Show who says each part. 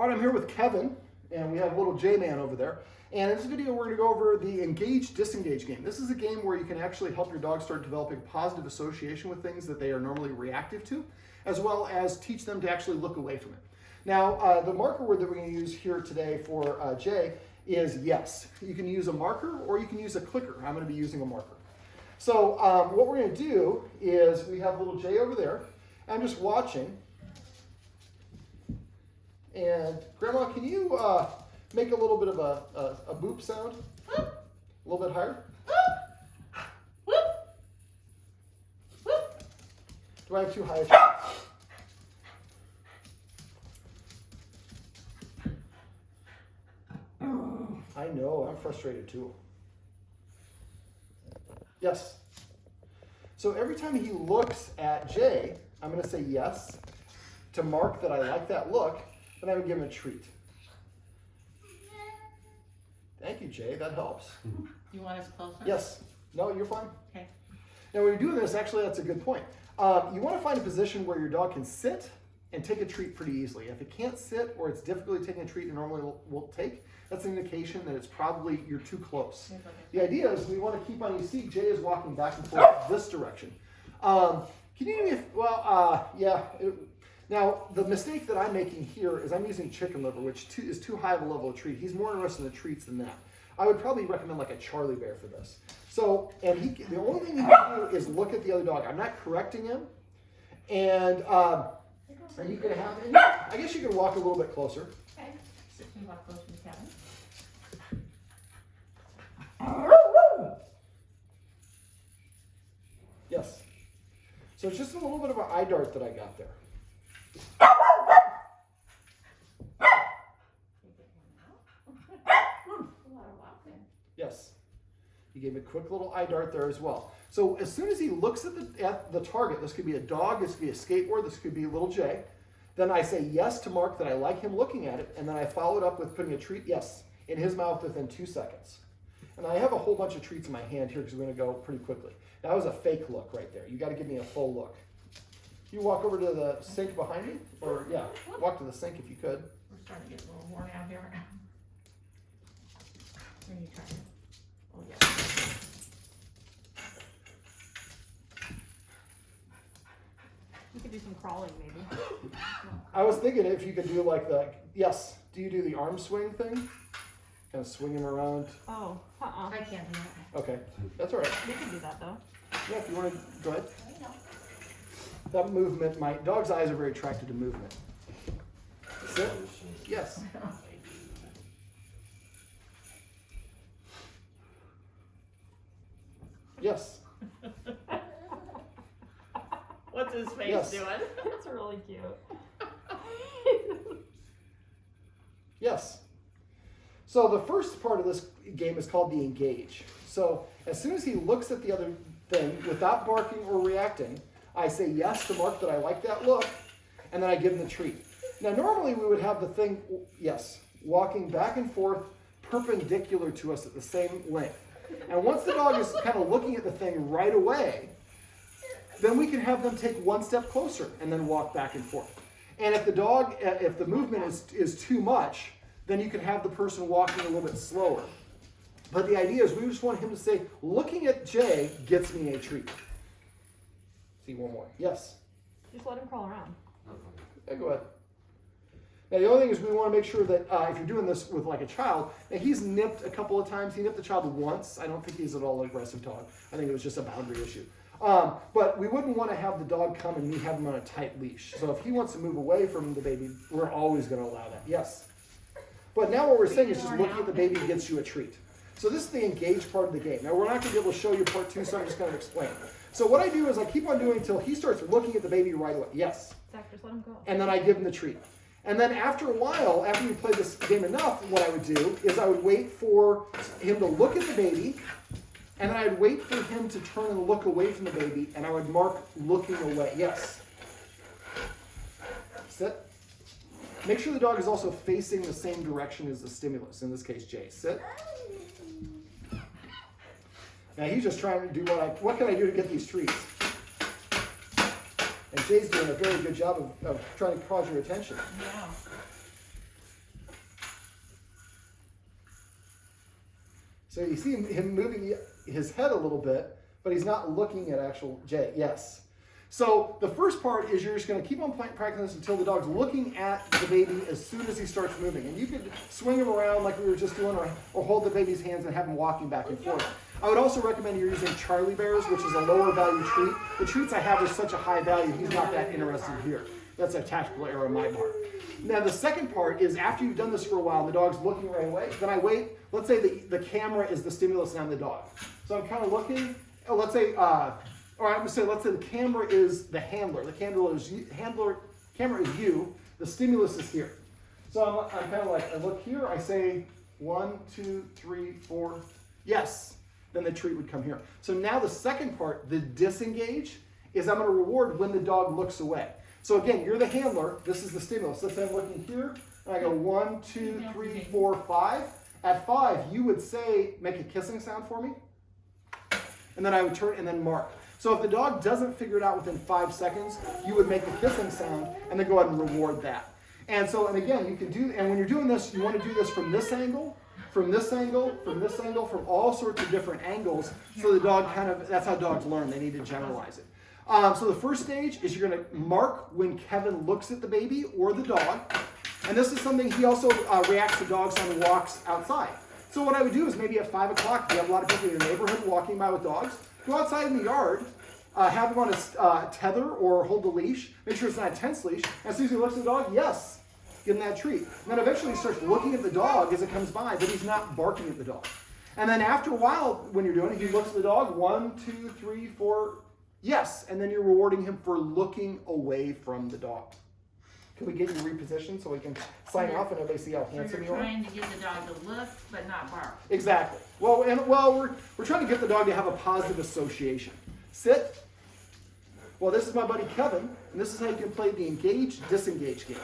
Speaker 1: All right, I'm here with Kevin, and we have a little J-Man over there. And in this video, we're going to go over the Engage Disengage game. This is a game where you can actually help your dog start developing positive association with things that they are normally reactive to, as well as teach them to actually look away from it. Now, the marker word that we're going to use here today for Jay is yes. You can use a marker or you can use a clicker. I'm going to be using a marker. So what we're going to do is we have little Jay over there. I'm just watching. And Grandma, can you make a little bit of a boop sound? A little bit higher? Do I have too high a tone? I know, I'm frustrated too. Yes. So every time he looks at Jay, I'm going to say yes to mark that I like that look, and I would give him a treat. Thank you, Jay. That helps.
Speaker 2: You want us closer?
Speaker 1: Yes. No, you're fine.
Speaker 2: Okay.
Speaker 1: Now, when you're doing this, actually, that's a good point. You want to find a position where your dog can sit and take a treat pretty easily. If it can't sit or it's difficulty taking a treat it normally will take, that's an indication that it's probably you're too close.
Speaker 2: Okay.
Speaker 1: The idea is we want to keep on, you see Jay is walking back and forth this direction. Can you give me, now the mistake that I'm making here is I'm using chicken liver, which is too high of a level of treat. He's more interested in the treats than that. I would probably recommend like a Charlie Bear for this. So, and the only thing he can do is look at the other dog. I'm not correcting him. And you can have, I guess you can walk a little bit closer.
Speaker 2: Okay. So you walk closer to Kevin.
Speaker 1: Yes. So it's just a little bit of an eye dart that I got there. Yes. He gave me a quick little eye dart there as well. So as soon as he looks at the target, this could be a dog, this could be a skateboard, this could be a little Jay, then I say yes to mark that I like him looking at it, and then I follow it up with putting a treat, yes, in his mouth within 2 seconds. And I have a whole bunch of treats in my hand here because we're going to go pretty quickly. That was a fake look right there. You got to give me a full look. You walk over to the sink behind me, or yeah, walk to the sink if you could.
Speaker 2: We're starting to get a little worn out here. When you try it. Oh yeah.
Speaker 3: You could do some crawling maybe.
Speaker 1: I was thinking if you could do like the, yes, do you do the arm swing thing? Kind of swing him around.
Speaker 3: Oh,
Speaker 2: I can't do that.
Speaker 1: Okay, that's all right.
Speaker 3: We can do that though.
Speaker 1: Yeah, if you want to, go ahead. That movement, my dog's eyes are very attracted to movement. Sit. Yes. Yes.
Speaker 2: What's his face
Speaker 1: Yes.
Speaker 2: doing?
Speaker 3: It's really cute.
Speaker 1: Yes. So the first part of this game is called the Engage. So as soon as he looks at the other thing without barking or reacting, I say yes to mark that I like that look, and then I give him the treat. Now normally we would have the thing, yes, walking back and forth perpendicular to us at the same length. And once the dog is kind of looking at the thing right away, then we can have them take one step closer and then walk back and forth. And if the dog, if the movement is too much, then you can have the person walking a little bit slower. But the idea is we just want him to say, looking at Jay gets me a treat. See one more. Yes?
Speaker 3: Just let him crawl around.
Speaker 1: Yeah, go ahead. Now the only thing is we want to make sure that if you're doing this with like a child, now he's nipped a couple of times. He nipped the child once. I don't think he's at all an aggressive dog. I think it was just a boundary issue. But we wouldn't want to have the dog come and we have him on a tight leash. So if he wants to move away from the baby, we're always going to allow that. Yes. But now what we're saying is just looking at the baby gets you a treat. So this is the engage part of the game. Now we're not going to be able to show you part 2, so I'm just going to explain. So what I do is I keep on doing until he starts looking at the baby right away. Yes.
Speaker 3: Zach, just let him go.
Speaker 1: And then I give him the treat. And then after a while, after you play this game enough, what I would do is I would wait for him to look at the baby, and then I'd wait for him to turn and look away from the baby, and I would mark looking away. Yes. Sit. Make sure the dog is also facing the same direction as the stimulus, in this case, Jay. Sit. Now he's just trying to do what can I do to get these treats? And Jay's doing a very good job of trying to cause your attention.
Speaker 2: Yeah.
Speaker 1: So you see him moving his head a little bit, but he's not looking at actual J. Yes. So the first part is you're just going to keep on practicing this until the dog's looking at the baby as soon as he starts moving. And you could swing him around like we were just doing, or hold the baby's hands and have him walking back and forth. I would also recommend you're using Charlie Bears, which is a lower value treat. The treats I have are such a high value, he's not that interested here. That's a tactical error on my part. Now the second part is after you've done this for a while and the dog's looking right away, then I wait. Let's say the camera is the stimulus and I'm the dog. So I'm kind of looking, let's say the camera is the handler. The camera is you. The stimulus is here. So I'm kind of like, I look here, I say 1, 2, 3, 4, yes. Then the treat would come here. So now the second part, the disengage, is I'm going to reward when the dog looks away. So again, you're the handler. This is the stimulus. Let's say I'm looking here, and I go 1, 2, 3, 4, 5. At 5, you would say, make a kissing sound for me. And then I would turn and then mark. So if the dog doesn't figure it out within 5 seconds, you would make a kissing sound and then go ahead and reward that. And so, and again, you can do, and when you're doing this, you want to do this from this angle, from this angle, from this angle, from all sorts of different angles. So the dog that's how dogs learn. They need to generalize it. So the first stage is you're going to mark when Kevin looks at the baby or the dog. And this is something he also reacts to dogs on walks outside. So what I would do is maybe at 5 o'clock, if you have a lot of people in your neighborhood walking by with dogs, go outside in the yard, have him on a tether or hold the leash. Make sure it's not a tense leash. As soon as he looks at the dog, yes, give him that treat. And then eventually he starts looking at the dog as it comes by, but he's not barking at the dog. And then after a while, when you're doing it, he looks at the dog, 1, 2, 3, 4, yes. And then you're rewarding him for looking away from the dog. Can we get you repositioned so we can sign off and everybody see how handsome you are?
Speaker 2: You're trying to get the dog to look, but not bark.
Speaker 1: Exactly. Well, we're trying to get the dog to have a positive association. Sit. Well, this is my buddy Kevin, and this is how you can play the Engage Disengage game.